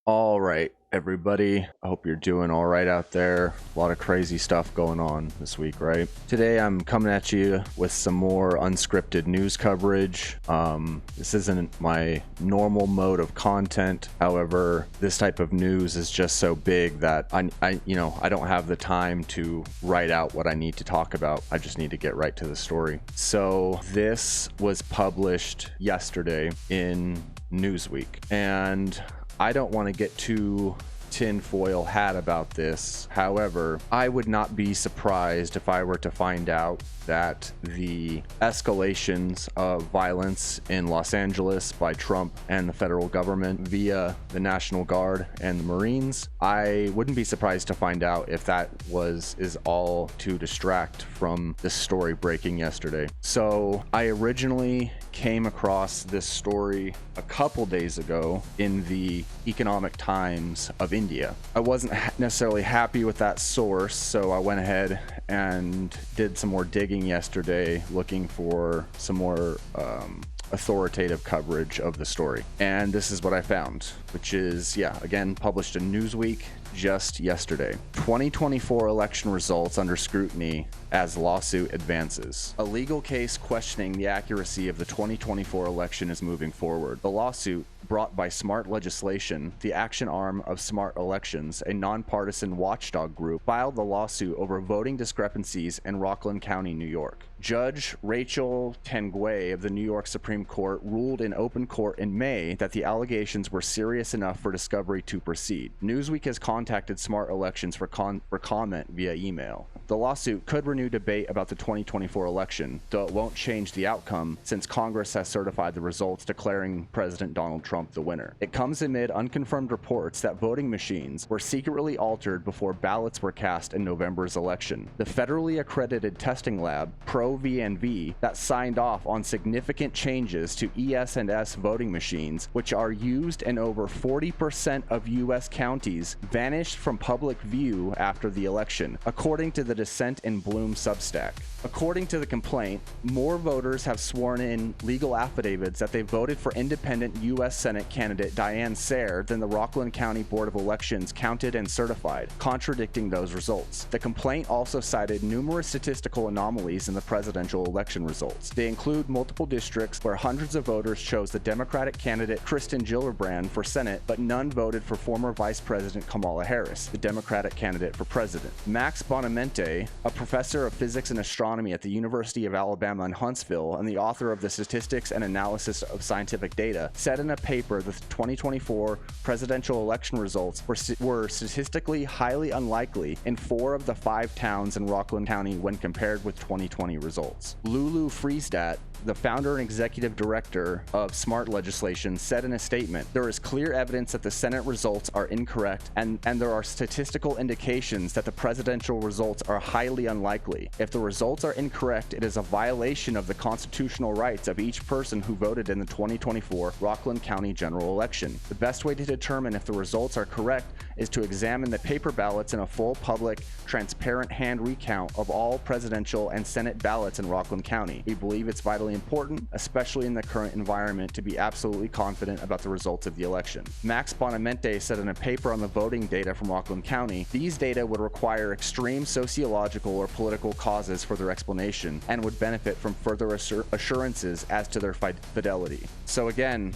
All right, everybody. I hope you're doing all right out there. A lot of crazy stuff going on this week, right? Today, I'm coming at you with some more unscripted news coverage. This isn't my normal mode of content. However, this type of news is just so big that I don't have the time to write out what I need to talk about. I just need to get right to the story. So this was published yesterday in Newsweek, and I don't want to get too tinfoil hat about this. However, I would not be surprised if I were to find out that the escalations of violence in Los Angeles by Trump and the federal government via the National Guard and the Marines, I wouldn't be surprised to find out if that is all to distract from this story breaking yesterday. So I originally came across this story a couple days ago in the Economic Times of India. I wasn't necessarily happy with that source, so I went ahead and did some more digging yesterday looking for some more authoritative coverage of the story. And this is what I found, which is, again, published in Newsweek just yesterday. 2024 election results under scrutiny as lawsuit advances. A legal case questioning the accuracy of the 2024 election is moving forward. The lawsuit, brought by Smart Legislation, the action arm of Smart Elections, a nonpartisan watchdog group, filed the lawsuit over voting discrepancies in Rockland County, New York. Judge Rachel Tanguay of the New York Supreme Court ruled in open court in May that the allegations were serious enough for discovery to proceed. Newsweek has contacted Smart Elections for comment via email. The lawsuit could renew debate about the 2024 election, though it won't change the outcome since Congress has certified the results, declaring President Donald Trump the winner. It comes amid unconfirmed reports that voting machines were secretly altered before ballots were cast in November's election. The federally accredited testing lab, ProVNV, that signed off on significant changes to ES&S voting machines, which are used in over 40% of U.S. counties, vanished from public view after the election, according to the Dissent in Bloom Substack. According to the complaint, more voters have sworn in legal affidavits that they voted for independent U.S. Senate candidate Diane Sayre than the Rockland County Board of Elections counted and certified, contradicting those results. The complaint also cited numerous statistical anomalies in the presidential election results. They include multiple districts where hundreds of voters chose the Democratic candidate Kristen Gillibrand for Senate, but none voted for former Vice President Kamala Harris, the Democratic candidate for president. Max Bonamente, a professor of physics and astronomy at the University of Alabama in Huntsville and the author of the Statistics and Analysis of Scientific Data, said in a paper that the 2024 presidential election results were statistically highly unlikely in 4 of the 5 towns in Rockland County when compared with 2020 results. Lulu Friesdat, the founder and executive director of Smart Legislation, said in a statement, "There is clear evidence that the Senate results are incorrect, and there are statistical indications that the presidential results are highly unlikely. If the results are incorrect, it is a violation of the constitutional rights of each person who voted in the 2024 Rockland County general election. The best way to determine if the results are correct is to examine the paper ballots in a full, public, transparent hand recount of all presidential and Senate ballots in Rockland County. We believe it's vitally important, especially in the current environment, to be absolutely confident about the results of the election." Max Bonamente said in a paper on the voting data from Rockland County, "These data would require extreme sociological or political causes for their explanation and would benefit from further assurances as to their fidelity." So again,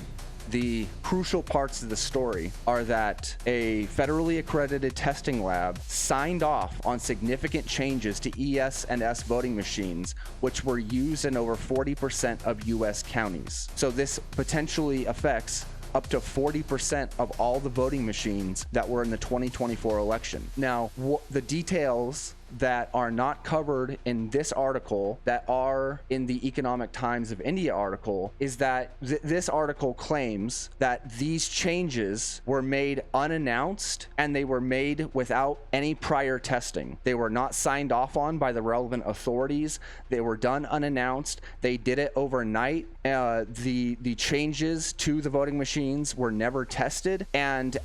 the crucial parts of the story are that a federally accredited testing lab signed off on significant changes to ES&S voting machines, which were used in over 40% of U.S. counties. So this potentially affects up to 40% of all the voting machines that were in the 2024 election. Now, the details that are not covered in this article that are in the Economic Times of India article is that this article claims that these changes were made unannounced and they were made without any prior testing. They were not signed off on by the relevant authorities. They were done unannounced. They did it overnight. The changes to the voting machines were never tested. And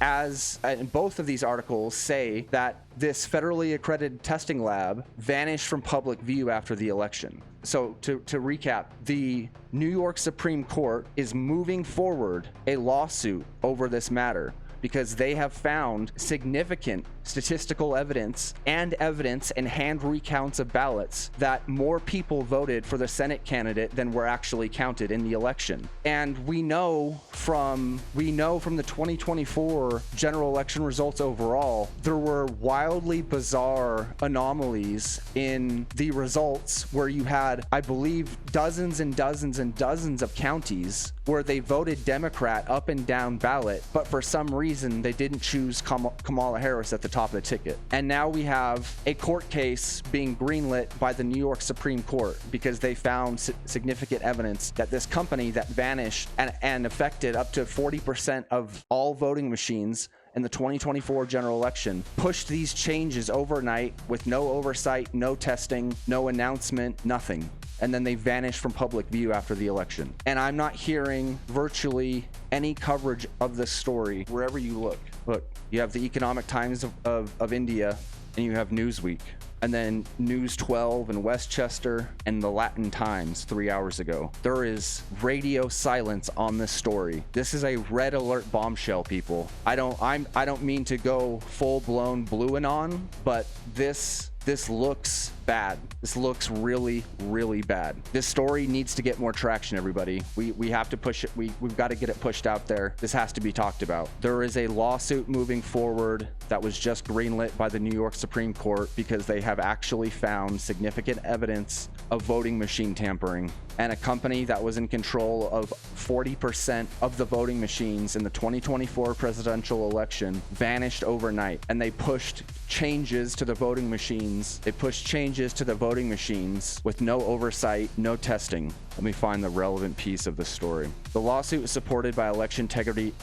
both of these articles say that this federally accredited testing lab vanished from public view after the election. So to recap, the New York Supreme Court is moving forward a lawsuit over this matter. because they have found significant statistical evidence and hand recounts of ballots that more people voted for the Senate candidate than were actually counted in the election. And we know from the 2024 general election results overall, there were wildly bizarre anomalies in the results where you had, I believe, dozens and dozens and dozens of counties where they voted Democrat up and down ballot, but for some reason they didn't choose Kamala Harris at the top of the ticket. And now we have a court case being greenlit by the New York Supreme Court because they found significant evidence that this company that vanished and affected up to 40% of all voting machines in the 2024 general election pushed these changes overnight with no oversight, no testing, no announcement, nothing. And then they vanished from public view after the election. And I'm not hearing virtually any coverage of this story wherever you look. Look, you have the Economic Times of India, and you have Newsweek, and then News 12 in Westchester, and the Latin Times 3 hours ago. There is radio silence on this story. This is a red alert bombshell, people. I don't mean to go full-blown blue anon, but this looks bad. This looks really, really bad. This story needs to get more traction, everybody. We have to push it. We've got to get it pushed out there. This has to be talked about. There is a lawsuit moving forward that was just greenlit by the New York Supreme Court because they have actually found significant evidence of voting machine tampering. And a company that was in control of 40% of the voting machines in the 2024 presidential election vanished overnight. And they pushed changes to the voting machines. They pushed changes to the voting machines with no oversight, no testing. Let me find the relevant piece of the story. The lawsuit is supported by election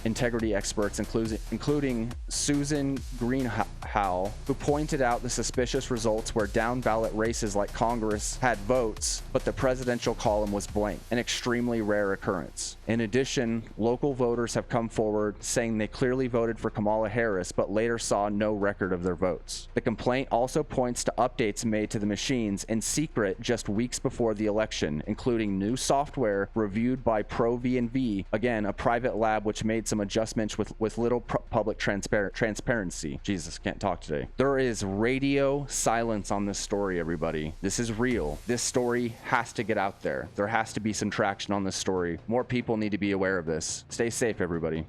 integrity experts, including Susan Greenhalgh, who pointed out the suspicious results where down ballot races like Congress had votes, but the presidential column was blank, an extremely rare occurrence. In addition, local voters have come forward saying they clearly voted for Kamala Harris, but later saw no record of their votes. The complaint also points to updates made to the machines in secret just weeks before the election, including new software reviewed by ProV&V, again, a private lab which made some adjustments with little public transparency. Jesus, can't talk today. There is radio silence on this story, everybody. This is real. This story has to get out there. There has to be some traction on this story. More people need to be aware of this. Stay safe, everybody.